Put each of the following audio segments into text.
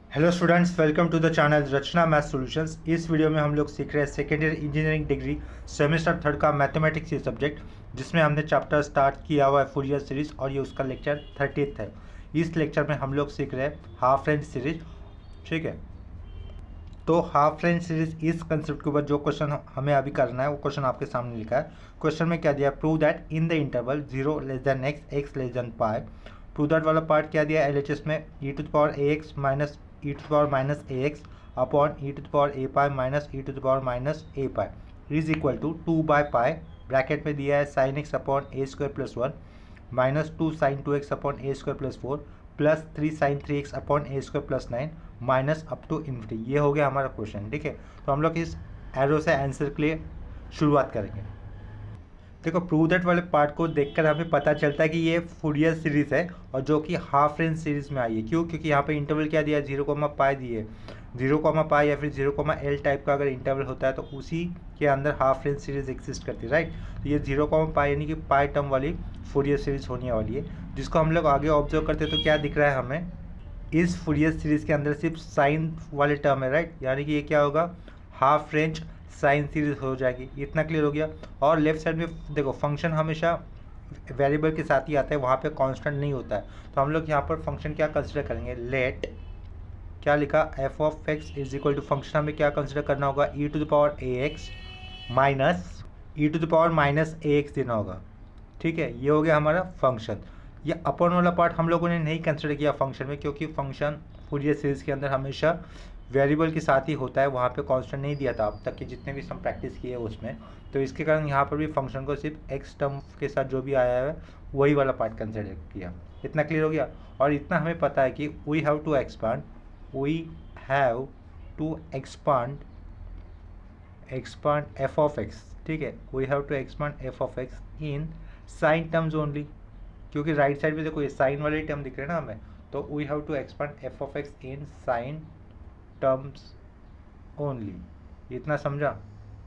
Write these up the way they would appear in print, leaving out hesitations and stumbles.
Hello students, welcome to the channel Rachna math solutions. इस video में हम लोग सीख रहे हैं second year engineering degree semester third का मैथमेटिक्स ये सब्जेक्ट, जिसमें हमने चैप्टर स्टार्ट किया हुआ है फूरियर सीरीज और ये उसका लेक्चर 30th है। इस लेक्चर में हम लोग सीख रहे हैं हाफ रेंज सीरीज। ठीक है, तो हाफ रेंज सीरीज इस कंसेप्ट के ऊपर जो क्वेश्चन हमें अभी करना है वो क्वेश्चन आपके सामने लिखा है। क्वेश्चन में क्या दिया, prove that in the interval 0 less than x, x less than pi. Prove that वाला पार्ट क्या दिया एलएचएस में, e to the power a x minus e to the power minus a x upon e to the power a pi minus e to the power minus a pi is equal to 2 by pi. Bracket में दिया है sine x upon a square plus 1 minus 2 sine 2x upon a square plus 4 plus 3 sine 3x upon a square plus 9 minus up to infinity. ये हो गया हमारा question. ठीक है, तो हम लोग इस एरो से आंसर के लिए शुरुआत करेंगे। देखो, प्रूव दैट वाले पार्ट को देखकर हमें पता चलता है कि ये फूरियर सीरीज है और जो कि हाफ रेंज सीरीज में आई है। क्यों? क्योंकि यहाँ पे इंटरवल क्या दिया है, 0, पाई दिए। 0, पाई या फिर 0, टाइप का अगर इंटरवल होता है तो उसी के अंदर हाफ रेंज सीरीज एग्जिस्ट करती है, राइट। तो ये 0, पाई यानी कि पाई टर्म वाली फूरियर सीरीज होने वाली है, जिसको हम लोग आगे ऑब्जर्व करते हैं तो क्या दिख रहा है हमें, इस फूरियर सीरीज के अंदर सिर्फ साइन वाले टर्म है, राइट। यानी कि ये क्या होगा, हाफ रेंज साइन सीरीज हो जाएगी। इतना क्लियर हो गया। और लेफ्ट साइड में देखो, फंक्शन हमेशा वेरिएबल के साथ ही आता है, वहाँ पे कांस्टेंट नहीं होता है। तो हम लोग यहाँ पर फंक्शन क्या कंसिडर करेंगे, लेट क्या लिखा, f of x is equal to function हमें क्या कंसिडर करना होगा, e to the power a x minus e to the power minus a x देना होगा। ठीक है, ये हो गया हमारा फंक्शन। ये अपन वाला पार्ट हम लोगों ने नहीं कंसिडर किया फंक्शन में, क्योंकि फंक्शन फूरियर सीरीज के अंदर हमेशा वेरिएबल के साथ ही होता है, वहाँ पे कांस्टेंट नहीं दिया था अब तक के जितने भी हम प्रैक्टिस किए उसमें। तो इसके कारण यहाँ पर भी फंक्शन को सिर्फ एक्स टर्म के साथ जो भी आया है वही वाला पार्ट कंसिडर किया। इतना क्लियर हो गया। और इतना हमें पता है कि we have to expand f of x. ठीक है, we have to expand f of x in sine terms only, क्योंकि राइट साइड में देखो ये साइन वाले टर्म दिख रहे हैं ना हमें। तो we have to expand f of x in sine terms only. इतना समझा।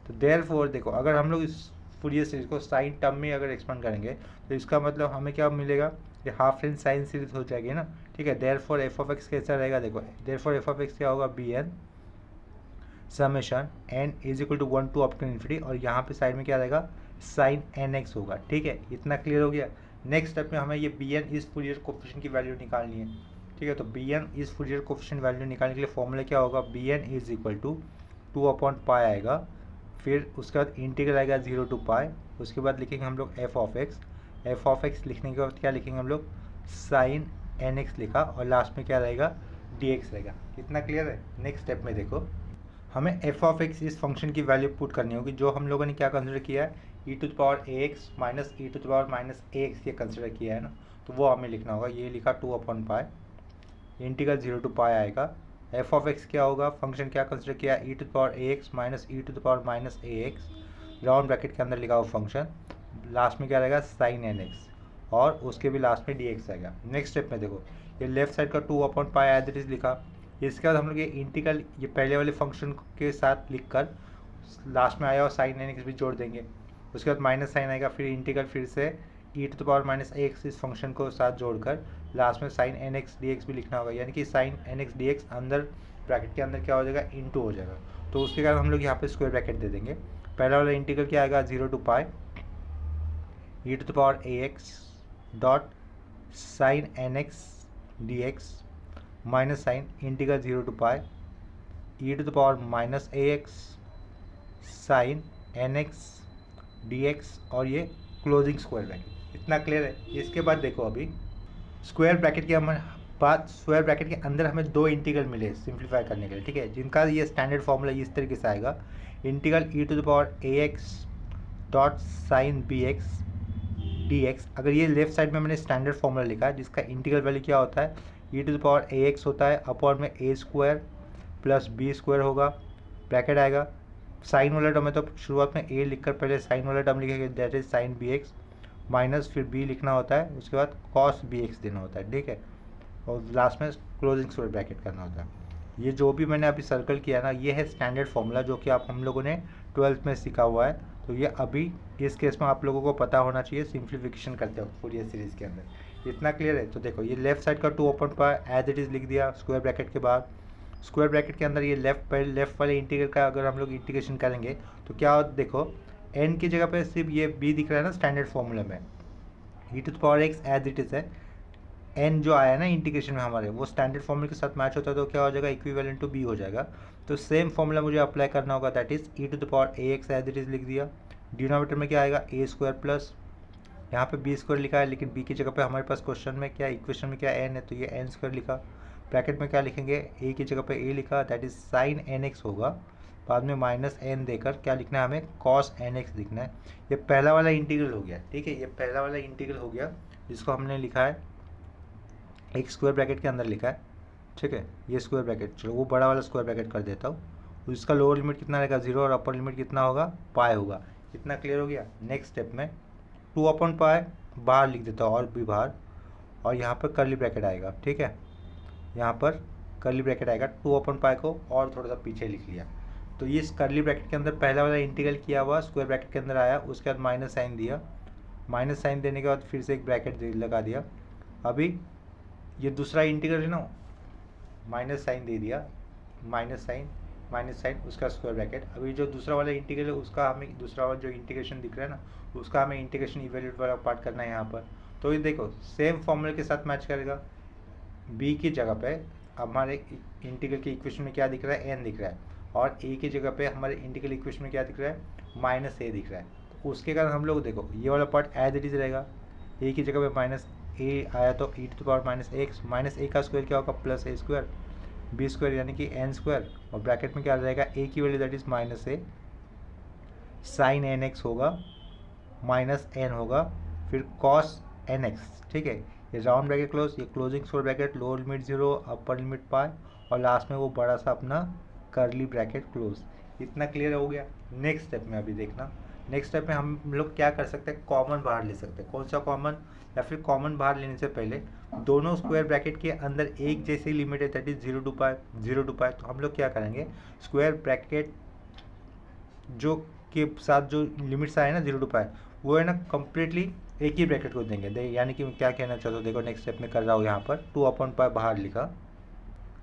तो देयरफॉर देखो, अगर हम लोग इस फूरियर सीरीज को साइन टर्म में अगर एक्सपांड करेंगे तो इसका मतलब हमें क्या मिलेगा, ये हाफ रेंज साइन सीरीज हो जाएगी ना। ठीक है, देयरफॉर एफ ऑफ एक्स कैसा रहेगा, देखो देयरफॉर एफ ऑफ एक्स क्या होगा, b n summation n is equal to 1 to up to infinity, और यहाँ पे साइड में क्या रहेगा, साइन एन एक्स होगा। ठीक है, इतना क्लियर हो गया। नेक्स्ट स्टेप में हमें ये बी एन इस फूरियर कोफिशिएंट की वैल्यू निकालनी है। ठीक है, तो बी एन इस फूरियर कोफिशिएंट वैल्यू निकालने के लिए फॉर्मूला क्या होगा, b n is equal to 2 upon pi आएगा, फिर उसके बाद इंटीग्रल आएगा 0 टू पाई, उसके बाद लिखेंगे हम लोग F of x. F of x लिखने के बाद क्या लिखेंगे हम लोग, साइन एन एक्स लिखा, और लास्ट में क्या रहेगा, डी एक्स रहेगा। कितना क्लियर है। नेक्स्ट स्टेप में देखो, हमें एफ ऑफ एक्स इस फंक्शन की वैल्यू पुट करनी होगी, जो हम लोगों ने क्या कंसिडर किया है, e to the power a x minus e to the power minus a x ये कंसिडर किया है ना। तो वो हमें लिखना होगा, ये लिखा 2 अपॉन पाई, इंटीग्रल 0 टू पाई आएगा। एफ ऑफ एक्स क्या होगा, फंक्शन क्या कंसिडर किया, e to the power a x minus e to the power minus a x, round bracket के अंदर लिखा हुआ फंक्शन, लास्ट में क्या रहेगा, साइन एन एक्स, और उसके भी लास्ट में डी एक्स आएगा। नेक्स्ट स्टेप में देखो, ये लेफ्ट साइड का 2 upon pi as it is लिखा। इसके बाद हम लोग ये इंटीग्रल ये पहले वाले फंक्शन के साथ लिखकर लास्ट में आया और साइन एन एक्स भी जोड़ देंगे। उसके बाद माइनस साइन आएगा, फिर इंटीग्रल फिर से e to the power minus a x इस फंक्शन को साथ जोड़कर लास्ट में sine n x d x भी लिखना होगा, यानी कि sine n x d x अंदर ब्रैकेट के अंदर क्या हो जाएगा, इनटू हो जाएगा। तो उसके कारण हम लोग यहाँ पे स्क्वायर ब्रैकेट दे देंगे। पहला वाला इंटीग्रल क्या आएगा, 0 to pi e to the power a x dot sine n x d x minus sine integral 0 to pi e to the power minus a x sine n x d x, और ये closing square bracket. इतना clear है। इसके बाद देखो, अभी square bracket के बाद स्क्वायर ब्रैकेट के अंदर हमें 2 इंटीग्रल मिले सिंप्लीफाई करने के लिए। ठीक है, जिनका ये स्टैंडर्ड फॉर्मूला इस तरीके से आएगा, integral e to the power a x dot sine b x d x. अगर ये लेफ्ट साइड में मैंने स्टैंडर्ड फॉर्मूला लिखा है, जिसका इंटीग्रल वैल्यू क्या होता है, e to the power a x होता है अपॉन में a square plus b square होगा, ब्रैकेट आएगा। साइन वाला टर्म है तो शुरुआत में ए लिखकर पहले साइन वाला टर्म लिखेंगे, that is sine b x, minus फिर बी लिखना होता है, उसके बाद कॉस बी एक्स देना होता है। ठीक है, और लास्ट में क्लोजिंग स्क्वायर ब्रैकेट करना होता है। ये जो भी मैंने अभी सर्कल किया ना, ये है स्टैंडर्ड फॉर्मूला जो कि आप हम लोगों ने 12th में सीखा हुआ है। तो ये अभी इस केस में आप लोगों को पता होना चाहिए सिंप्लीफिकेशन करते हो फूरियर सीरीज़ के अंदर। इतना क्लियर है। तो देखो, ये लेफ्ट साइड का 2 upon pi as it is लिख दिया स्क्वायर ब्रैकेट के बाद, स्क्वायर ब्रैकेट के अंदर ये लेफ्ट वाले इंटीग्रल का अगर हम लोग इंटीग्रेशन करेंगे तो क्या हो, देखो n की जगह पे सिर्फ ये b दिख रहा है ना स्टैंडर्ड फॉर्मूला में, e⁴x एज इट इज़ है, n जो आया ना इंटीग्रेशन में हमारे वो स्टैंडर्ड फॉर्मूले के साथ मैच होता है तो क्या हो जाएगा, इक्विवेलेंट टू b हो जाएगा। तो सेम फॉर्मूला मुझे अप्लाई करना होगा, that is e⁴ax as it is लिख दिया। डिनोमिनेटर में क्या आएगा a² प्लस यहाँ पे b² लिखा है, लेकिन b की जगह पे हमारे पास क्वेश्चन में क्या, इक्वेशन में क्या n है तो ये n² लिखा। ब्रैकेट में क्या लिखेंगे, a की जगह पे a लिखा, दैट इज साइन nx होगा, बाद में माइनस n देकर क्या लिखना है हमें, कॉस nx लिखना है। ये पहला वाला इंटीग्रल हो गया, ठीक है, ये पहला वाला इंटीग्रल हो गया जिसको हमने लिखा है एक स्क्वायर ब्रैकेट के अंदर लिखा है, ठीक है, ये स्क्वायर ब्रैकेट, चलो वो बड़ा वाला स्क्वायर ब्रैकेट कर देता हूँ। इसका लोअर लिमिट कितना रहेगा 0 और अपर लिमिट कितना होगा पाई होगा। इतना क्लियर हो गया। नेक्स्ट स्टेप में 2/पाई बाहर लिख देता हूँ और भी बाहर, और यहाँ पर कर्ली ब्रैकेट आएगा, ठीक है, यहाँ पर कर्ली ब्रैकेट आएगा। 2/पाई को और थोड़ा सा पीछे लिख लिया, तो ये इस कर्ली ब्रैकेट के अंदर पहला वाला इंटीग्रल किया हुआ स्क्वायर ब्रैकेट के अंदर आया, उसके बाद माइनस साइन दिया, माइनस साइन देने के बाद फिर से एक ब्रैकेट लगा दिया। अभी ये दूसरा इंटीग्रल है ना, माइनस साइन दे दिया, माइनस साइन उसका स्क्वायर ब्रैकेट। अभी जो दूसरा वाला इंटीग्रल है उसका हमें, दूसरा वाला जो इंटीग्रेशन दिख रहा है ना उसका हमें इंटीग्रेशन इवेल्यूट वाला पार्ट करना है यहाँ पर। तो ये देखो सेम फॉर्मूले के साथ मैच करेगा। b की जगह पे हमारे इंटीग्रल की इक्वेशन में क्या दिख रहा है, n दिख रहा है, और a की जगह पे हमारे इंटीग्रल इक्वेशन में क्या दिख रहा है, माइनस a दिख रहा है। तो उसके कारण हम लोग देखो ये वाला पार्ट एज इट इज रहेगा, a की जगह पे माइनस a आया तो e⁻⁻x, माइनस a का स्क्वायर क्या होगा प्लस a², b² यानी कि n², और ब्रैकेट में क्या रहेगा a की value that is minus a, sine nx होगा, माइनस n होगा, फिर कॉस nx, ठीक है, ये राउंड ब्रैकेट क्लोज, ये closing square bracket, lower limit 0 upper limit pi, और लास्ट में वो बड़ा सा अपना कर्ली ब्रैकेट क्लोज। इतना क्लियर हो गया। नेक्स्ट स्टेप में अभी देखना, नेक्स्ट स्टेप में हम लोग क्या कर सकते हैं, कॉमन बाहर ले सकते हैं। कौन सा कॉमन, या फिर कॉमन बाहर लेने से पहले दोनों स्क्वायर ब्रैकेट के अंदर एक जैसी लिमिट है, दैट इज 0 to पाई। तो हम लोग क्या करेंगे, स्क्वायर ब्रैकेट जो के साथ जो लिमिट्स आए ना 0 to पाई, वो है ना कम्प्लीटली एक ही ब्रैकेट को देंगे। यानी कि मैं क्या कहना चाहता हूँ, देखो नेक्स्ट स्टेप में कर रहा हूँ, यहाँ पर 2/पाई बाहर लिखा,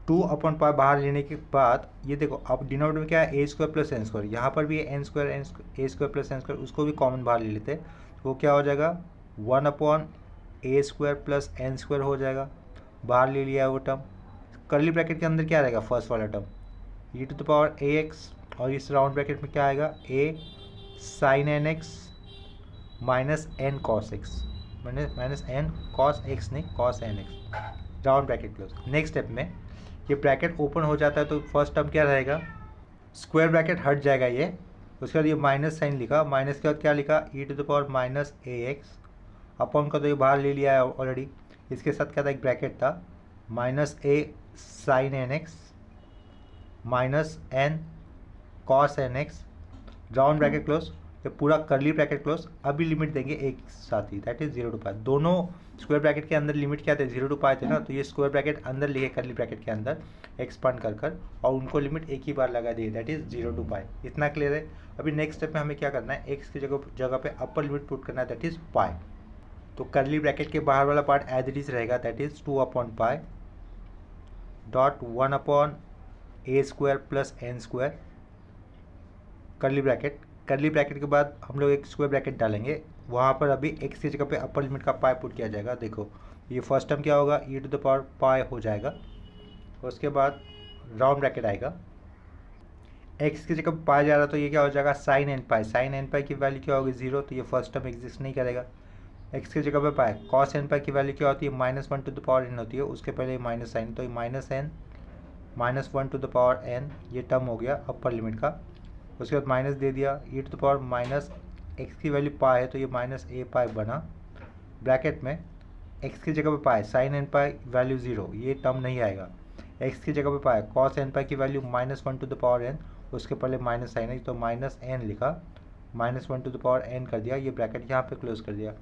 2/पाई बाहर लेने के बाद ये देखो अब डिनोमिनेटर में क्या है, a² प्लस n², यहाँ पर भी है n² a² प्लस n², उसको भी कॉमन बाहर ले लेते हैं, तो वो क्या हो जाएगा 1/a² प्लस n² हो जाएगा, बाहर ले लिया है वो टर्म। कर्ली ब्रैकेट के अंदर क्या रहेगा, फर्स्ट वाला टर्म e⁻ax, और इस राउंड ब्रैकेट में क्या आएगा a sine nx minus n cos x, minus n cos x नहीं cos nx, round bracket close. Next step में ये ब्रैकेट ओपन हो जाता है तो फर्स्ट टर्म क्या रहेगा, स्क्वायर ब्रैकेट हट जाएगा ये, उसके बाद ये माइनस साइन लिखा, माइनस के बाद क्या लिखा e⁻−ax, अपॉन का तो ये बाहर ले लिया है ऑलरेडी, इसके साथ क्या था एक ब्रैकेट था minus a sine nx minus n cos nx, round bracket close, ये पूरा कर्ली ब्रैकेट क्लोज। अभी लिमिट देंगे एक साथ ही, दैट इज 0 to पाई। दोनों स्क्वायर ब्रैकेट के अंदर लिमिट क्या थे, 0 to पाई थे ना, तो ये स्क्वायर ब्रैकेट अंदर लिए कर्ली ब्रैकेट के अंदर एक्सपांड कर और उनको लिमिट एक ही बार लगा दिए, दैट इज 0 to पाई। इतना क्लियर है। अभी नेक्स्ट स्टेप में हमें क्या करना है, एक्स की जगह पे अपर लिमिट पुट करना है, दैट इज पाई। तो कर्ली ब्रैकेट के बाहर वाला पार्ट एज इट इज रहेगा, दैट इज 2/पाई dot 1/a² plus n², curly bracket के बाद हम लोग एक स्क्वायर ब्रैकेट डालेंगे, वहाँ पर अभी x की जगह पे अपर लिमिट का पाई पुट किया जाएगा। देखो ये फर्स्ट टर्म क्या होगा, e⁻पाई हो जाएगा, उसके बाद राउंड ब्रैकेट आएगा, x की जगह पाई जा रहा तो ये क्या हो जाएगा साइन n पाई की वैल्यू क्या होगी 0, तो ये फर्स्ट टर्म एग्जिस्ट नहीं करेगा। x की जगह पे पाई, cos n पाई की वैल्यू क्या होती है -1/n होती है, उसके पहले माइनस साइन, तो ये -n -1/n ये टर्म हो गया अपर लिमिट का। उसके बाद माइनस दे दिया, e⁻x की वैल्यू पाई है तो ये -a पाई बना, ब्रैकेट में x की जगह पे pi sine n pi value 0, ये टर्म नहीं आएगा। x की जगह पे पाई cos n पाई की वैल्यू -1/n, उसके पहले माइनस साइन है तो -n लिखा, -1/n कर दिया, ये ब्रैकेट यहाँ पे क्लोज कर दिया।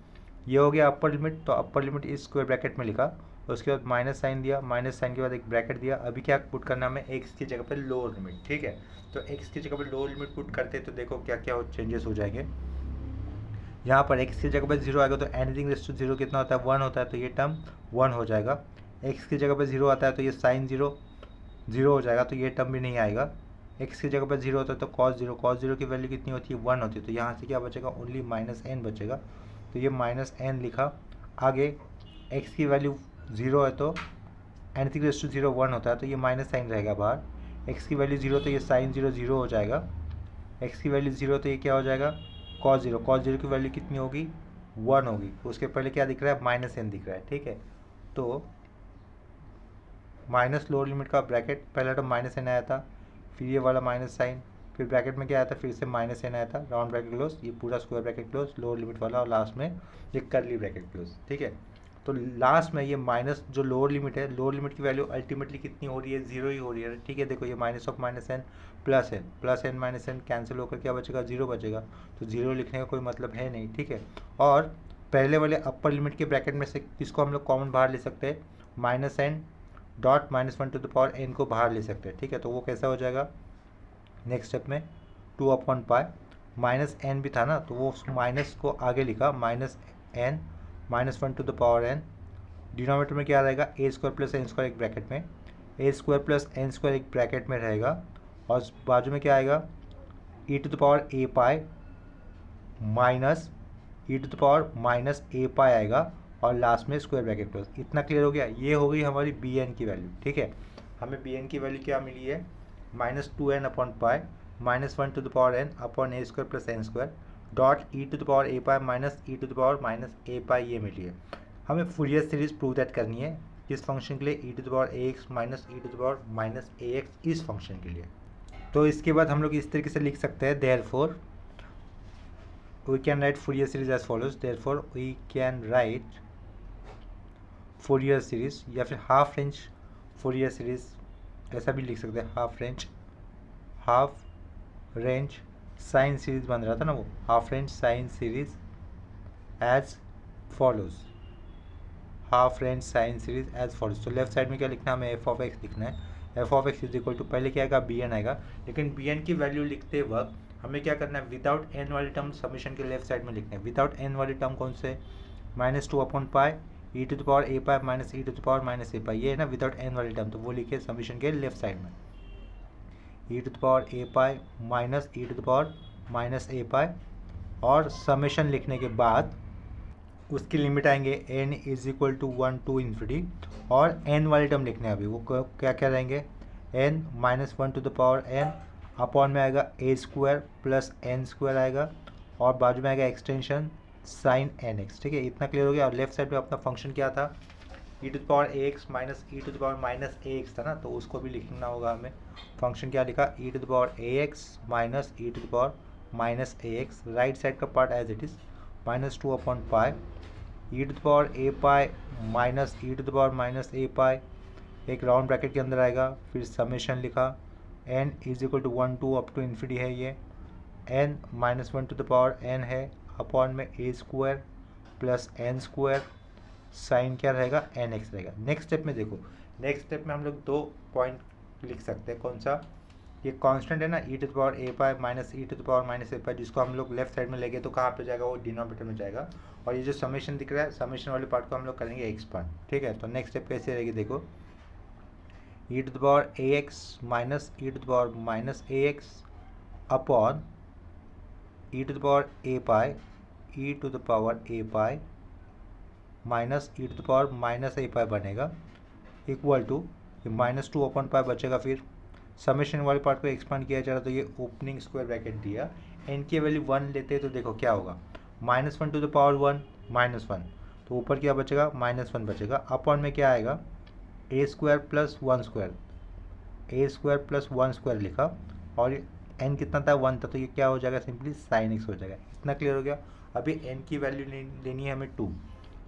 ये हो गया अपर लिमिट, तो अपर लिमिट इस स्क्वायर ब्रैकेट में लिखा, उसके बाद माइनस साइन दिया, माइनस साइन के बाद एक ब्रैकेट दिया। अभी क्या पुट करना हमें, x की जगह पे लोअर लिमिट, ठीक है, तो x की जगह पे लोअर लिमिट पुट करते तो देखो क्या क्या चेंजेस हो जाएंगे। यहाँ पर x की जगह पे 0 आएगा तो एनीथिंग रेज़ टू 0 कितना होता है 1 होता है, तो ये टर्म 1 हो जाएगा। x की जगह पे 0 आता है तो ये साइन 0, 0 हो जाएगा, तो ये टर्म भी नहीं आएगा। x की जगह पर 0 होता है तो cos 0 की वैल्यू कितनी होती है, 1 होती है, तो यहाँ से क्या बचेगा, ओनली -n बचेगा, तो ये -n लिखा। आगे x की वैल्यू 0 है तो n की रेस टू 0 1 होता है, तो ये माइनस साइन रहेगा बाहर। x की वैल्यू 0 तो ये साइन 0 0 हो जाएगा। x की वैल्यू 0 तो ये क्या हो जाएगा, cos 0 की वैल्यू कितनी होगी, 1 होगी। उसके पहले क्या दिख रहा है, -n दिख रहा है, ठीक है। तो माइनस लोअर लिमिट का ब्रैकेट, पहला तो -n आया था, फिर ये वाला माइनस साइन, फिर ब्रैकेट में क्या आया था, फिर से -n आया था, राउंड ब्रैकेट क्लोज, ये पूरा square bracket close, lower limit वाला, और लास्ट में ये कर्ली ब्रैकेट क्लोज, ठीक है। तो लास्ट में ये माइनस जो लोअर लिमिट है, लोअर लिमिट की वैल्यू अल्टीमेटली कितनी हो रही है, 0 ही हो रही है, ठीक है। देखो ये minus of -n plus n minus n cancel होकर क्या बचेगा, 0 बचेगा, तो 0 लिखने का कोई मतलब है नहीं, ठीक है। और पहले वाले अपर लिमिट के ब्रैकेट में से किसको हम लोग कॉमन बाहर ले सकते हैं, -n dot -1 to the power n को बाहर ले सकते हैं, ठीक है। तो वो कैसा हो जाएगा, नेक्स्ट स्टेप में 2/π, -n भी था ना, तो वो उस माइनस को आगे लिखा, -n -1 to the power n, denominator में क्या रहेगा, a² + n² एक ब्रैकेट में, a² + n² एक ब्रैकेट में रहेगा, और बाजू में क्या आएगा, e to the power a π minus e to the power -a π आएगा, और लास्ट में स्क्वायर ब्रैकेट क्लोज। इतना क्लियर हो गया, ये हो गई हमारी bn की वैल्यू, ठीक है। हमें bn की वैल्यू क्या मिली है, -2n/π -1 to the power n upon a² + n² dot e to the power a π minus e to the power -a π, ये मिली है। हमें फूरियर सीरीज प्रूव दैट करनी है किस फंक्शन के लिए, e to the power ax minus e to the power -ax इस function के लिए। तो इसके बाद हम लोग इस तरीके से लिख सकते हैं, therefore we can write Fourier series as follows, therefore we can write Fourier series, या फिर हाफ रेंज Fourier series ऐसा भी लिख सकते हैं, हाफ रेंज साइन सीरीज बन रहा था ना वो, half range sine series as follows, half range sine series as follows. तो लेफ्ट साइड में क्या लिखना है, हमें f(x) लिखना है, f(x) इज इक्वल टू, पहले क्या आएगा, bn आएगा, लेकिन bn की वैल्यू लिखते वक्त हमें क्या करना है, विदाउट n वाली टर्म समीशन के लेफ्ट साइड में लिखना है। विदाउट n वाली टर्म कौन से, -2/π e to the power a π minus e to the power -a π, ये है ना विदाउट n वाली टर्म, तो वो लिखे समीशन के लेफ्ट साइड में, e to the power a π minus e to the power -a π, और समीशन लिखने के बाद उसकी लिमिट आएंगे n is equal to 1 to infinity, और n वाली टर्म लिखने हैं अभी, वो क्या क्या रहेंगे, n -1 to the power n upon में आएगा a² + n² आएगा, और बाजू में आएगा एक्सटेंशन साइन nx, ठीक है। इतना क्लियर हो गया। और लेफ्ट साइड पे अपना फंक्शन क्या था, e to the power ax minus e to the power -ax था ना, तो उसको भी लिखना होगा हमें। फंक्शन क्या लिखा, e to the power ax minus e to the power -ax, right side का part as it is, -2/π e to the power a π minus e to the power -a π, एक राउंड ब्रैकेट के अंदर आएगा, फिर summation लिखा, n is equal to 1 to up to infinity है ये, n -1 to the power n है, upon में a² + n², साइन क्या रहेगा, nx रहेगा। नेक्स्ट स्टेप में देखो, नेक्स्ट स्टेप में हम लोग 2 पॉइंट लिख सकते हैं, कौन सा, ये कांस्टेंट है ना, e to the power a π minus e to the power -a π, जिसको हम लोग लेफ्ट साइड में लेंगे तो कहाँ पे जाएगा, वो डिनोमिनेटर में जाएगा, और ये जो समेशन दिख रहा है, समेशन वाले पार्ट को हम लोग करेंगे एक्सपांड, ठीक है। तो नेक्स्ट स्टेप कैसे रहेगी, देखो, e to the power ax minus e to the power -ax upon e to the power a π, e to the power a π minus e to the power -a π बनेगा, equal to -2/π बचेगा, फिर summation वाले part को expand किया जा रहा, तो ये ओपनिंग स्क्वायर ब्रैकेट दिया, n की वैल्यू 1 लेते हैं तो देखो क्या होगा, -1 टू द पावर 1 -1, तो ऊपर क्या बचेगा, -1 बचेगा, अपॉन में क्या आएगा, a² + 1² a² + 1² लिखा, और n कितना था, 1 था, तो ये क्या हो जाएगा, सिंपली sin x हो जाएगा। इतना क्लियर हो गया। अभी n की वैल्यू लेनी है हमें 2,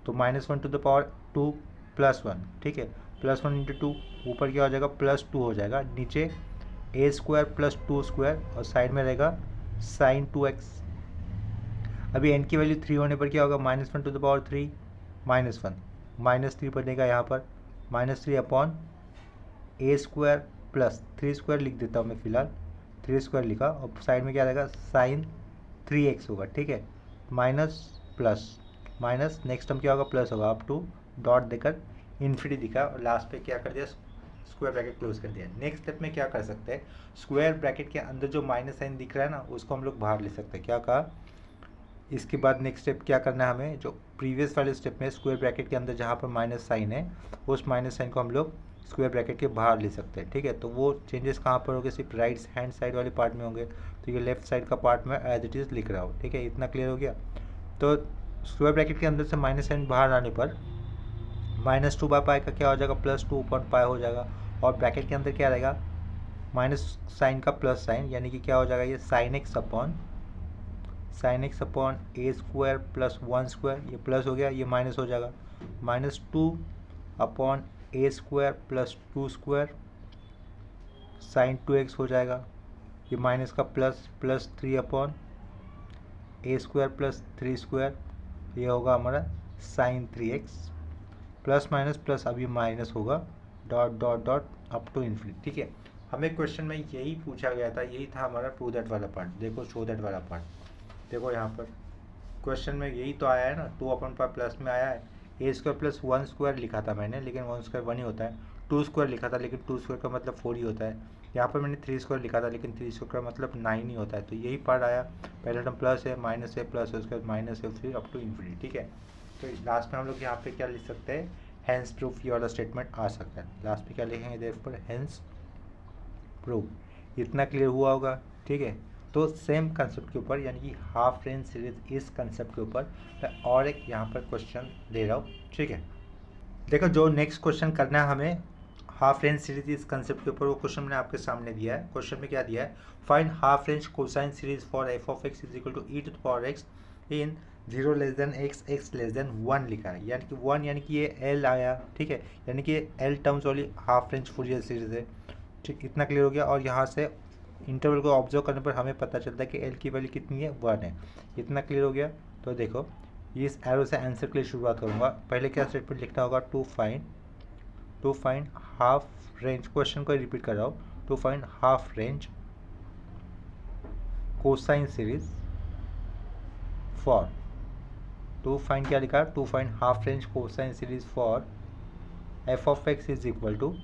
तो -1 टू द पावर 2 + 1, ठीक है, +1 × 2, ऊपर क्या हो जाएगा, +2 हो जाएगा, नीचे a² + 2², और साइड में रहेगा sin 2x। अभी n की वैल्यू 3 होने पर क्या होगा, -1 टू द पावर 3 -1 -3 बनेगा, यहाँ पर -3 अपॉन a² + 3² लिख देता हूँ मैं फिलहाल, 3² लिखा, और साइड में क्या रहेगा, sin 3x होगा, ठीक है, minus plus minus, next term क्या होगा, प्लस होगा, अप टू डॉट देकर इन्फिनिटी दिखा, और लास्ट पे क्या कर दिया, स्क्वायर ब्रैकेट क्लोज कर दिया। नेक्स्ट स्टेप में क्या कर सकते हैं, स्क्वायर ब्रैकेट के अंदर जो माइनस साइन दिख रहा है ना उसको हम लोग बाहर ले सकते हैं। क्या कहा, इसके बाद नेक्स्ट स्टेप क्या करना है हमें, जो प्रीवियस वाले स्टेप में स्क्वायर ब्रैकेट के अंदर जहाँ पर माइनस साइन है उस माइनस साइन को हम लोग स्क्वायर ब्रैकेट के बाहर ले सकते हैं। ठीक है, तो वो चेंजेस कहाँ पर होंगे, सिर्फ राइट हैंड साइड वाले पार्ट में होंगे। तो ये लेफ्ट साइड का पार्ट में एज इट इज़ लिख रहा हूँ। ठीक है, इतना क्लियर हो गया। तो स्क्वायर ब्रैकेट के अंदर से माइनस साइन बाहर आने पर -2 बाय पाई का क्या हो जाएगा, +2 अपॉन पाई हो जाएगा। और ब्रैकेट के अंदर क्या रहेगा, माइनस साइन का प्लस साइन, यानी कि क्या हो जाएगा, ये sine x upon a square plus 1 square, ये प्लस हो गया, ये माइनस हो जाएगा, -2 upon a square plus 2 square sine 2x हो जाएगा। ये माइनस का plus 3 upon a square plus 3 square, ये होगा हमारा sine 3x plus minus plus, अभी माइनस होगा, dot dot dot up to infinity. ठीक है, हमें क्वेश्चन में यही पूछा गया था, यही था हमारा प्रूव दैट वाला पार्ट। देखो शो दैट वाला पार्ट, देखो यहाँ पर क्वेश्चन में यही तो आया है ना, 2 अपॉन पाई प्लस में आया है। ए स्क्वायर प्लस 1 स्क्वायर लिखा था मैंने, लेकिन 1 स्क्वायर 1 ही होता है। 2 स्क्वायर लिखा था, लेकिन 2 स्क्वायर का मतलब 4 ही होता है। यहाँ पर मैंने 3 स्क्वायर लिखा था, लेकिन 3 स्क्वायर का मतलब 9 ही होता है। तो यही पार्ट आया, पहले टर्म प्लस है, माइनस है, प्लस है, उसके बाद माइनस है, फिर अप टू इन्फिनिटी। ठीक है, तो लास्ट में हम लोग यहाँ पे क्या लिख सकते हैं, हैंस प्रूफ, ये वाला स्टेटमेंट आ सकता है। लास्ट में क्या लिखेंगे, देयरफॉर हैंस प्रूफ। इतना क्लियर हुआ होगा। ठीक है, तो सेम कंसेप्ट के ऊपर, यानी कि हाफ रेंज सीरीज इस कंसेप्ट के ऊपर मैं और एक यहाँ पर क्वेश्चन दे रहा हूँ। ठीक है, देखो जो नेक्स्ट क्वेश्चन करना है हमें हाफ रेंज सीरीज इस कंसेप्ट के ऊपर, वो क्वेश्चन मैंने आपके सामने दिया है। क्वेश्चन में क्या दिया है, find half range cosine series for f of x is equal to e to the power x in 0 less than x, x less than 1 लिखा है, यानी कि 1, यानी कि ये एल आया। ठीक है, यानी कि एल टर्म्स वाली हाफ रेंज फूरियर सीरीज है। ठीक, इतना क्लियर हो गया। और यहाँ से इंटरवल को ऑब्जर्व करने पर हमें पता चलता है कि एल की वैल्यू कितनी है, 1 है। इतना क्लियर हो गया। तो देखो इस एरो से आंसर के लिए शुरुआत करूँगा। पहले क्या स्टेटमेंट लिखना होगा, to find half range, question को रिपीट कर रहा हूँ, to find half range cosine series for, to find क्या लिखा है, to find half range cosine series for f of x is equal to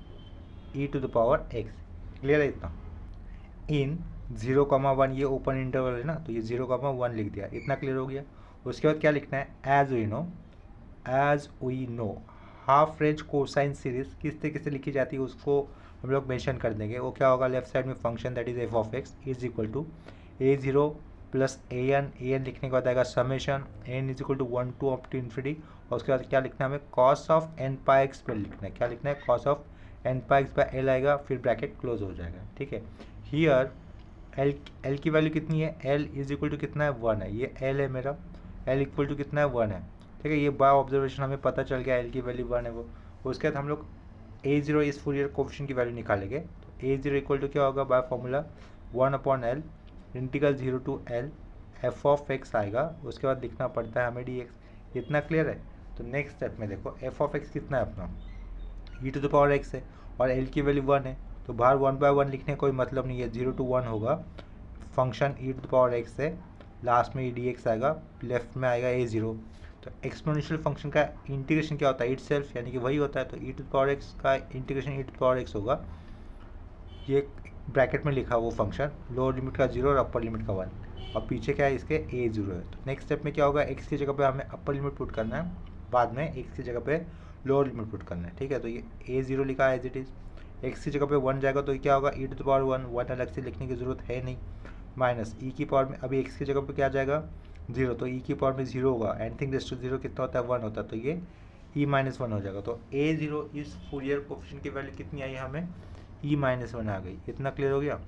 e to the power x. Clear है इतना, इन 0,1, ये ओपन इंटरवल है ना, तो ये 0,1 लिख दिया। इतना क्लियर हो गया। उसके बाद क्या लिखना है, as we know half range cosine series किस तरीके से लिखी जाती है उसको हम लोग मेंशन कर देंगे। वो क्या होगा, लेफ्ट साइड में function that is f of x is equal to a0 plus an लिखने के बाद आएगा summation n is equal to 1 to up to infinity. और उसके बाद क्या लिखना है हमें, cos of n pi x पर लिखना है। क्या लिखना है, cos of n pi x by l आएगा, फिर ब्रैकेट क्लोज हो जाएगा। ठीक है, हियर l की वैल्यू कितनी है, l इज इक्वल टू कितना है, 1 है। ये l है मेरा, l इक्वल टू कितना है, 1 है। ठीक है, ये बाय ऑब्जर्वेशन हमें पता चल गया l की वैल्यू 1 है वो। उसके बाद हम लोग a0 इस फूरियर कोएफिशिएंट की वैल्यू निकालेंगे। तो a0 इक्वल टू क्या होगा, by formula 1 upon l integral 0 to l f of x आएगा। उसके बाद लिखना पड़ता है हमें dx। इतना क्लियर है। तो नेक्स्ट स्टेप में देखो एफ ऑफ एक्स कितना है अपना, e to the power x है और l की वैल्यू 1 है, तो बाहर 1/1 लिखने का कोई मतलब नहीं है, 0 to 1 होगा। Function e to the power x है, लास्ट में dx आएगा, लेफ्ट में आएगा a0। तो एक्सपोनेंशियल फंक्शन का इंटीग्रेशन क्या होता है, इटसेल्फ, यानी कि वही होता है। तो e to the power x का integration e to the power x होगा, ये ब्रैकेट में लिखा वो फंक्शन, लोअर लिमिट का 0 और अपर लिमिट का 1, और पीछे क्या है इसके a0 है। तो नेक्स्ट स्टेप में क्या होगा, x की जगह पे हमें अपर लिमिट पुट करना है, बाद में x की जगह पे लोअर लिमिट पुट करना है। ठीक है, तो ये a0 लिखा है एज इट इज़, x की जगह पे 1 जाएगा तो ये क्या होगा, e टू द पावर 1 अलग से लिखने की ज़रूरत है नहीं, माइनस e की पावर में, अभी x की जगह पे क्या जाएगा 0, तो e की पावर में 0 होगा, एनीथिंग रेस्ट टू 0 कितना होता है, 1 होता है, तो ये e-1 हो जाएगा। तो a0 इस फूरियर कोएफिशिएंट की वैल्यू कितनी आई हमें, e-1 आ गई। इतना क्लियर हो गया।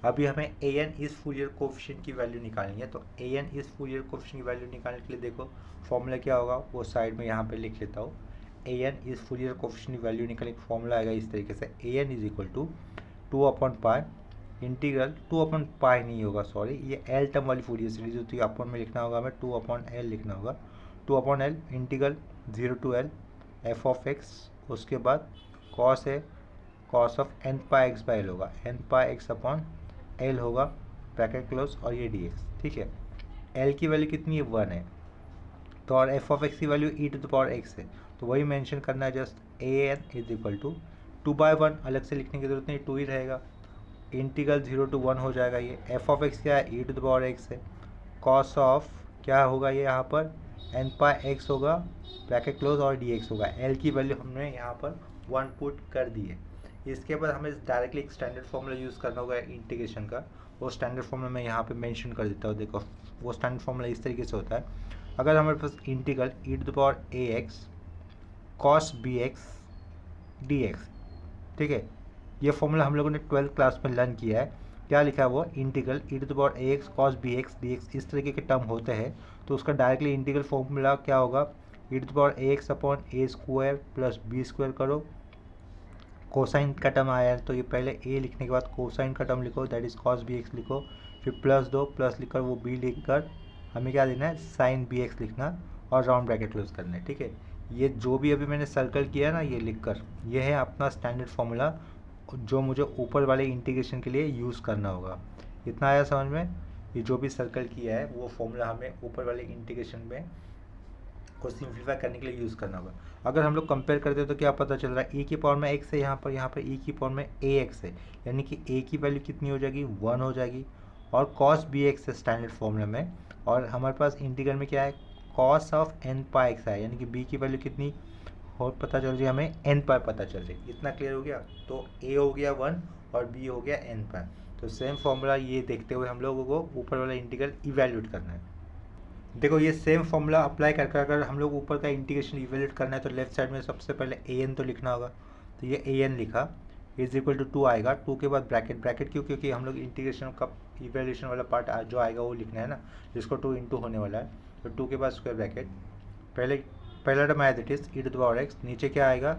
अभी हमें an इस फूरियर कोएफिशिएंट की वैल्यू निकालनी है। तो an इस फूरियर कोएफिशिएंट की वैल्यू निकालने के लिए देखो फॉर्मूला क्या होगा, वो साइड में यहाँ पे लिख लेता हूँ। an इस फूरियर कोएफिशिएंट की वैल्यू निकालने का फॉर्मूला आएगा इस तरीके से, an is equal to 2 upon pi integral, 2 upon pi नहीं होगा, सॉरी, ये एल टर्म वाली फूरियर सीरीज होती है, अपॉन में लिखना होगा हमें, 2 अपॉन एल लिखना होगा, 2 upon L integral 0 to l f of x, उसके बाद कॉस है, cos of n pi x by L होगा, n pi x upon L होगा, ब्रैकेट क्लोज, और ये dx। ठीक है, l की वैल्यू कितनी है, 1 है, तो और एफ ऑफ एक्स की value e to the power x है, तो वही मेंशन करना है just an is equal to 2/1 अलग से लिखने की जरूरत नहीं, 2 ही रहेगा। इंटीग्रल 0 to 1 हो जाएगा। ये एफ ऑफ एक्स क्या है, e to the power x है। कॉस ऑफ क्या होगा ये यहाँ पर, एन पाई एक्स होगा, ब्रैकेट क्लोज, और डी एक्स होगा। एल की वैल्यू हमने यहाँ पर 1 पुट कर दी है। इसके बाद हमें डायरेक्टली एक स्टैंडर्ड फॉर्मूला यूज़ करना होगा इंटीग्रेशन का। वो स्टैंडर्ड फॉर्मूला मैं यहाँ पे मेंशन कर देता हूँ। देखो वो स्टैंडर्ड फॉर्मूला इस तरीके से होता है। अगर हमारे पास integral e to the power a x cos b x d x, ठीक है, ये फॉर्मूला हम लोगों ने 12th क्लास में लर्न किया है। क्या लिखा है वो, integral e to the power a x cos b x d x, इस तरीके के टर्म होते हैं। तो उसका डायरेक्टली इंटीग्रल फॉर्मूला क्या होगा, e to the power a x upon a square plus b square करो। कोसाइन का टर्म आया है तो ये पहले ए लिखने के बाद कोसाइन का टर्म लिखो, that is cos b x लिखो, फिर प्लस दो, प्लस लिखकर वो बी लिखकर हमें क्या देना है, साइन बी एक्स लिखना और राउंड ब्रैकेट क्लोज करना है। ठीक है, ये जो भी अभी मैंने सर्कल किया है ना, ये लिखकर, ये है अपना स्टैंडर्ड फॉर्मूला जो मुझे ऊपर वाले इंटीग्रेशन के लिए यूज़ करना होगा। इतना आया समझ में। ये जो भी सर्कल किया है वो फॉर्मूला हमें ऊपर वाले इंटीग्रेशन में को सिंप्लीफाई करने के लिए यूज़ करना होगा। अगर हम लोग कंपेयर करते हैं तो क्या पता चल रहा है, e की पावर में x है, यहाँ पर e की पावर में ax है, यानी कि a की वैल्यू कितनी हो जाएगी, 1 हो जाएगी। और cos bx है स्टैंडर्ड फॉर्मूला में, और हमारे पास इंटीग्रल में क्या है, cos of n pi x है, यानी कि b की वैल्यू कितनी और पता चल रही है हमें, n पाई पता चल रही है। इतना क्लियर हो गया। तो a हो गया 1 और b हो गया n पाई। तो सेम फॉर्मूला ये देखते हुए हम लोगों को ऊपर वाला इंटीग्रल इवैल्यूएट करना है। देखो ये सेम फॉर्मूला अप्लाई करके अगर हम लोग ऊपर का इंटीग्रेशन इवैल्यूएट करना है तो लेफ्ट साइड में सबसे पहले ए एन तो लिखना होगा। तो ये ए एन लिखा, इज इक्वल टू 2 आएगा, 2 के बाद ब्रैकेट, ब्रैकेट क्यों, क्योंकि हम लोग इंटीग्रेशन का इवैल्यूएशन वाला पार्ट जो आएगा वो लिखना है ना, जिसको 2 इंटू होने वाला है। तो 2 के बाद स्क्वायर ब्रैकेट, पहला टर्म आया that is e to the power x, नीचे क्या आएगा,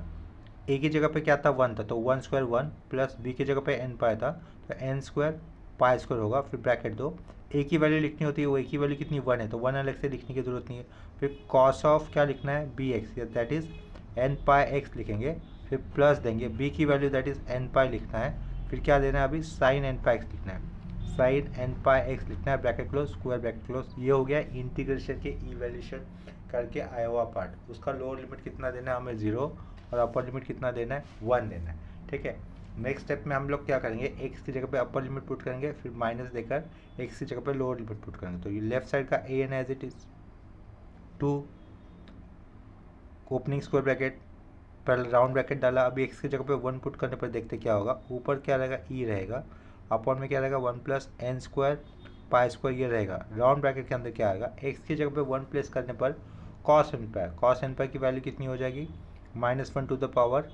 ए की जगह पे क्या था, 1 था, तो 1 स्क्वायर 1 प्लस बी की जगह पे एन पाई था, तो एन स्क्वायर पाई स्क्वायर होगा, फिर ब्रैकेट दो। ए की वैल्यू लिखनी होती है, वो ए की वैल्यू कितनी, 1 है, तो 1 अलग से लिखने की जरूरत नहीं है। फिर कॉस ऑफ क्या लिखना है, b x, that is n pi x लिखेंगे, फिर प्लस देंगे बी की value that is n pi लिखना है, फिर क्या देना है अभी, साइन एन पाई एक्स लिखना है, साइन एन पाई एक्स लिखना है, bracket close, square bracket close. ये हो गया इंटीग्रेशन के इवैल्यूएशन करके आया हुआ पार्ट। उसका लोअर लिमिट कितना देना है हमें, 0, और अपर लिमिट कितना देना है, 1 देना है। ठीक है, नेक्स्ट स्टेप में हम लोग क्या करेंगे, एक्स की जगह पे अपर लिमिट पुट करेंगे, फिर माइनस देकर एक्स की जगह पे लोअर लिमिट पुट करेंगे। तो ये लेफ्ट साइड का a n as it is 2 opening square bracket, पहले राउंड ब्रैकेट डाला, अभी एक्स की जगह पे 1 पुट करने पर देखते क्या होगा, ऊपर क्या रहेगा, ई रहेगा, अपॉन में क्या रहेगा, 1 plus n square pi square ये रहेगा, राउंड ब्रैकेट के अंदर क्या आएगा, एक्स की जगह पे 1 प्लेस करने पर कॉस एन पाई, कॉस एन पाई की वैल्यू कितनी हो जाएगी, -1 टू द पावर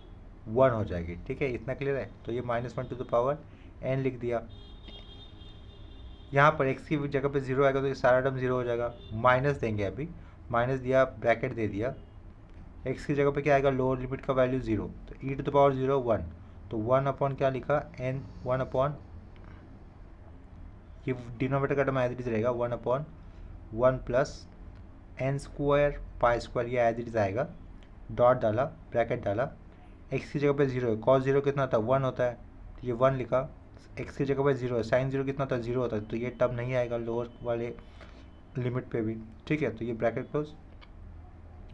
1 हो जाएगी। ठीक है, इतना क्लियर है। तो ये -1 टू द पावर n लिख दिया। यहाँ पर x की जगह पे 0 आएगा तो ये सारा टर्म 0 हो जाएगा, माइनस देंगे, अभी माइनस दिया, ब्रैकेट दे दिया, x की जगह पे क्या आएगा, लोअर लिमिट का वैल्यू 0, तो e टू द पावर 0 1, तो 1 अपॉन क्या लिखा, n, 1 अपॉन, ये डिनोमिनेटर का टर्म एज इट इज रहेगा, 1 upon 1 plus n square pi square, ये एज इट इज आएगा, डॉट डाला, ब्रैकेट डाला, एक्स की जगह पे 0 है, कॉस 0 कितना था, 1 होता है, तो ये 1 लिखा, एक्स की जगह पे 0 है, साइन 0 कितना था, 0 होता है, तो ये टर्म नहीं आएगा लोअर वाले लिमिट पे भी। ठीक है, तो ये ब्रैकेट क्लोज,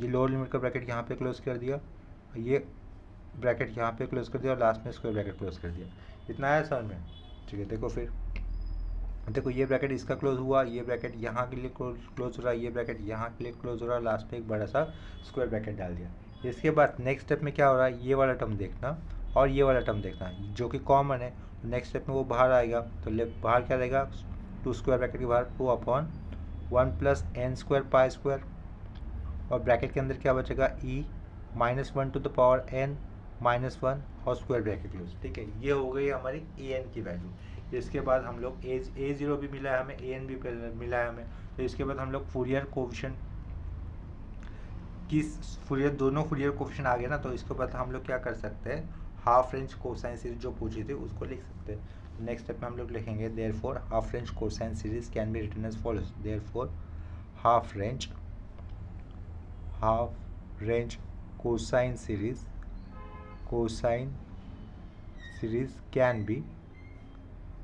ये लोअर लिमिट का ब्रैकेट यहाँ पे क्लोज कर दिया, ये ब्रैकेट यहाँ पे क्लोज कर दिया, और लास्ट में स्क्वायर ब्रैकेट क्लोज कर दिया। इतना आया समझ में। ठीक है, देखो फिर देखो ये ब्रैकेट इसका क्लोज हुआ, ये ब्रैकेट यहाँ के लिए क्लोज हो रहा है, ये ब्रैकेट यहाँ के लिए क्लोज हो रहा है, लास्ट में एक बड़ा सा स्क्वायर ब्रैकेट डाल दिया। इसके बाद नेक्स्ट स्टेप में क्या हो रहा है, ये वाला टर्म देखना और ये वाला टर्म देखना जो कि कॉमन है। तो नेक्स्ट स्टेप में वो बाहर आएगा, तो लेफ्ट बाहर क्या रहेगा, 2 स्क्वायर ब्रैकेट के बाहर 2 upon 1 plus n square pi square, और ब्रैकेट के अंदर क्या बचेगा, e -1 to the power n -1 और स्क्वायर ब्रैकेट क्लोज। ठीक है, ये हो गई हमारी ए एन की वैल्यू। इसके बाद हम लोग a0 भी मिला है हमें, ए एन भी मिला है हमें। तो इसके बाद हम लोग फूरियर कोफिशिएंट की दोनों फूरियर कोफिशिएंट आ गए ना, तो इसके बाद हम लोग क्या कर सकते हैं, हाफ रेंज कोसाइन सीरीज जो पूछी थी उसको लिख सकते हैं। नेक्स्ट स्टेप में हम लोग लिखेंगे, therefore half range cosine series can be written as follows, therefore half range cosine series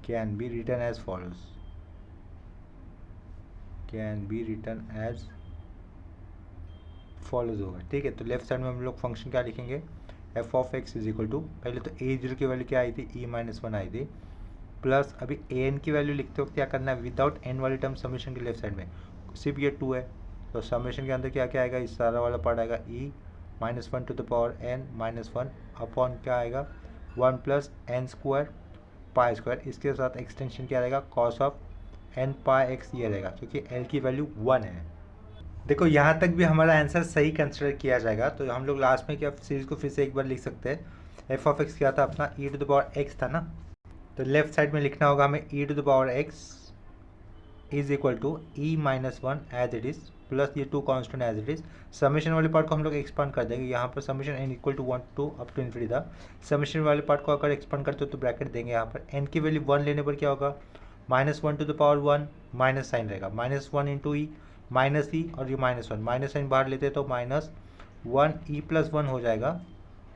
can be written as follows, होगा। ठीक है, तो लेफ्ट साइड में हम लोग फंक्शन क्या लिखेंगे, f of x is equal to, पहले तो ए जीरो की वैल्यू क्या आई थी, ई माइनस वन आई थी, प्लस अभी ए एन की वैल्यू लिखते वक्त क्या करना है, विदाउट एन वाली टर्म समेशन के लेफ्ट साइड में सिर्फ ये 2 है, तो समेशन के अंदर क्या क्या आएगा, इस सारा वाला पार्ट आएगा e minus one to the power n minus one upon क्या आएगा 1 plus n square pi square, इसके साथ एक्सटेंशन क्या रहेगा cos of n pi x ये रहेगा, क्योंकि एल की वैल्यू 1 है। देखो यहाँ तक भी हमारा आंसर सही कंसिडर किया जाएगा, तो हम लोग लास्ट में क्या सीरीज को फिर से एक बार लिख सकते हैं, एफ ऑफ एक्स क्या था अपना e to the power x था ना, तो लेफ्ट साइड में लिखना होगा हमें e to the power x is equal to e minus one as it is plus ये 2 constant as it is, summation वाले पार्ट को हम लोग एक्सपांड कर देंगे, यहाँ पर summation n equal to 1 to up to infinity था, समेशन वाले पार्ट को अगर एक्सपांड करते हो तो ब्रैकेट देंगे, यहाँ पर एन की वैल्यू 1 लेने पर क्या होगा minus one to the power 1 minus sign रहेगा minus one into e minus e और ये माइनस वन, माइनस साइन बाहर लेते तो minus one e plus one हो जाएगा,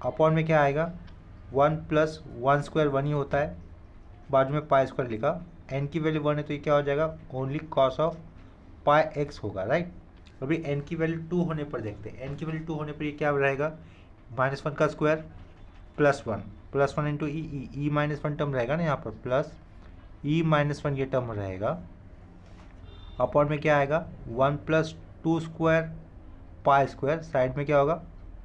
अपॉन में क्या आएगा 1 प्लस वन स्क्वायर 1 ही होता है, बाजू में पाई स्क्वायर लिखा, एन की वैल्यू 1 है तो ये क्या हो जाएगा only cos of pi x होगा, राइट। अभी एन की वैल्यू 2 होने पर देखते हैं, एन की वैल्यू 2 होने पर ये क्या रहेगा माइनस वन का square plus one into e minus one term रहेगा ना यहाँ पर, प्लस ई माइनस वन ये टर्म रहेगा, अपॉन में क्या आएगा 1 plus two square pi square, side में क्या होगा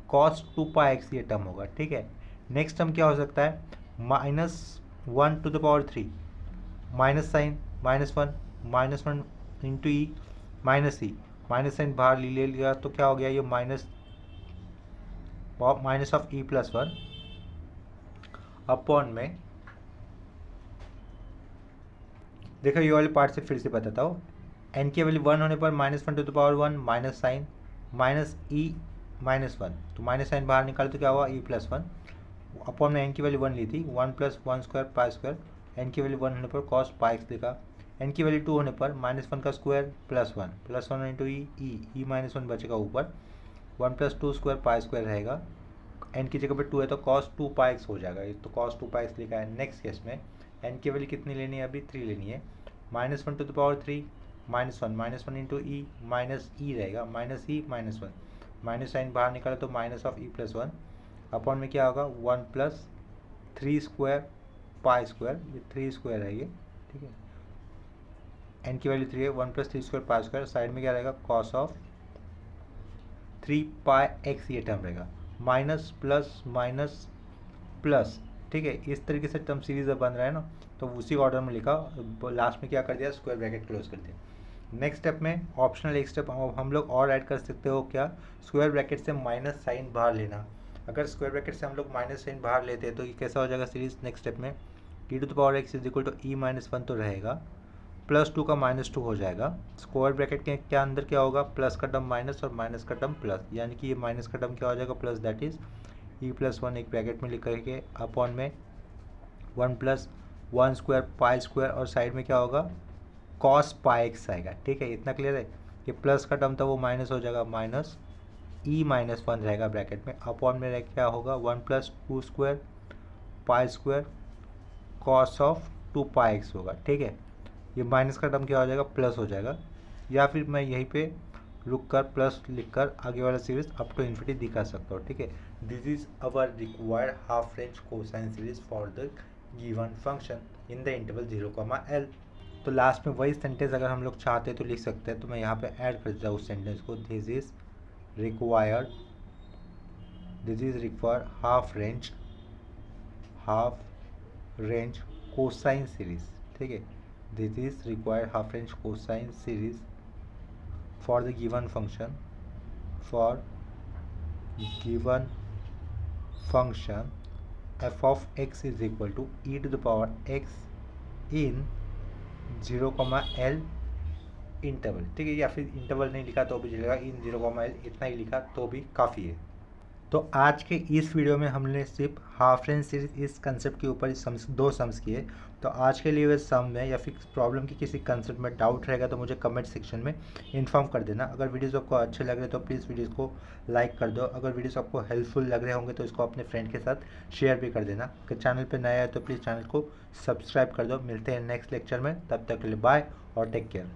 कॉस 2 पाई एक्स ये टर्म होगा, ठीक है। नेक्स्ट टर्म क्या हो सकता है minus one to the power 3 minus sign minus one into e minus sign बाहर ले लिया तो क्या हो गया ये minus of e plus one upon में, देखो ये वाले पार्ट से फिर से बताता हूँ, एन की वैल्यू 1 होने पर minus one to the power 1 minus sign minus e minus one, तो माइनस साइन बाहर निकाले तो क्या हुआ ई प्लस वन, अपॉन में एन की वैल्यू 1 ली थी 1 plus one square pi square, n की वैल्यू 1 होने पर कॉस पाई एक्स लिखा, एन की वैल्यू 2 होने पर माइनस वन का square plus one into e minus one बचेगा ऊपर 1 plus two square pi square रहेगा, एन की जगह पर 2 है तो कॉस 2 पाई एक्स हो जाएगा, ये तो कॉस 2 पाई एक्स लिखा है। नेक्स्ट केस में एन की वैल्यू कितनी लेनी है अभी 3 लेनी है, minus one to the power 3 minus one into e minus e रहेगा minus e minus one, minus sign बाहर निकाला तो minus of e plus one, upon में क्या होगा 1 प्लस 3 स्क्वायर पाई स्क्वायर, ये 3 स्क्वायर है ये, ठीक है, एन की वैल्यू 3 है 1 plus 3 square pi square, side में क्या रहेगा कॉस ऑफ 3 पाई एक्स ये टर्म रहेगा, माइनस प्लस, ठीक है, इस तरीके से टर्म सीरीज बन रहा है ना, तो उसी ऑर्डर में लिखा, लास्ट में क्या कर दिया स्क्वायर ब्रैकेट क्लोज कर दिया। नेक्स्ट स्टेप में ऑप्शनल एक स्टेप हम लोग और ऐड कर सकते हो, क्या स्क्वायर ब्रैकेट से माइनस साइन बाहर लेना, अगर स्क्वायर ब्रैकेट से हम लोग माइनस साइन बाहर लेते हैं तो ये कैसा हो जाएगा सीरीज, नेक्स्ट स्टेप में e to the power x is equal to e minus one तो रहेगा प्लस 2 का माइनस 2 हो जाएगा, स्क्वायर ब्रैकेट के क्या अंदर क्या होगा प्लस का टर्म माइनस और माइनस का टर्म प्लस, यानी कि ये माइनस का टर्म क्या हो जाएगा plus, that is E plus one एक ब्रैकेट में लिख करके अपॉन में 1 plus one square pi square और साइड में क्या होगा कॉस पाई एक्स आएगा, ठीक है, इतना क्लियर है। ये प्लस का टर्म था वो माइनस हो जाएगा माइनस ई माइनस वन रहेगा ब्रैकेट में, अपॉन में क्या होगा 1 plus two square pi square cos of 2 pi x होगा, ठीक है, ये माइनस का टर्म क्या हो जाएगा प्लस हो जाएगा, या फिर मैं यहीं पे रुक कर प्लस लिख कर आगे वाला सीरीज अप टू इन्फिनिटी दिखा सकता हूँ, ठीक है। This is our required half range cosine series for the given function in the interval 0, L। तो लास्ट में वही सेंटेंस अगर हम लोग चाहते तो लिख सकते हैं, तो मैं यहाँ पे ऐड कर देता हूँ उस सेंटेंस को, this is required half range cosine series, ठीक है, this is required half range cosine series for the given function f of x is equal to e to the power x in 0, L interval, ठीक है, या फिर interval नहीं लिखा तो भी चलेगा, इन 0, L इतना ही लिखा तो भी काफ़ी है। तो आज के इस वीडियो में हमने सिर्फ हाफ रेंज सीरीज इस कंसेप्ट के ऊपर दो सम्स किए। तो आज के लिए वे सम में या फिर प्रॉब्लम की किसी कंसेप्ट में डाउट रहेगा तो मुझे कमेंट सेक्शन में इन्फॉर्म कर देना। अगर वीडियोस आपको अच्छे लग रहे तो प्लीज़ वीडियोस को लाइक कर दो। अगर वीडियोस आपको हेल्पफुल लग रहे होंगे तो इसको अपने फ्रेंड के साथ शेयर भी कर देना। अगर चैनल पर नया है तो प्लीज़ चैनल को सब्सक्राइब कर दो। मिलते हैं नेक्स्ट लेक्चर में, तब तक के लिए बाय और टेक केयर।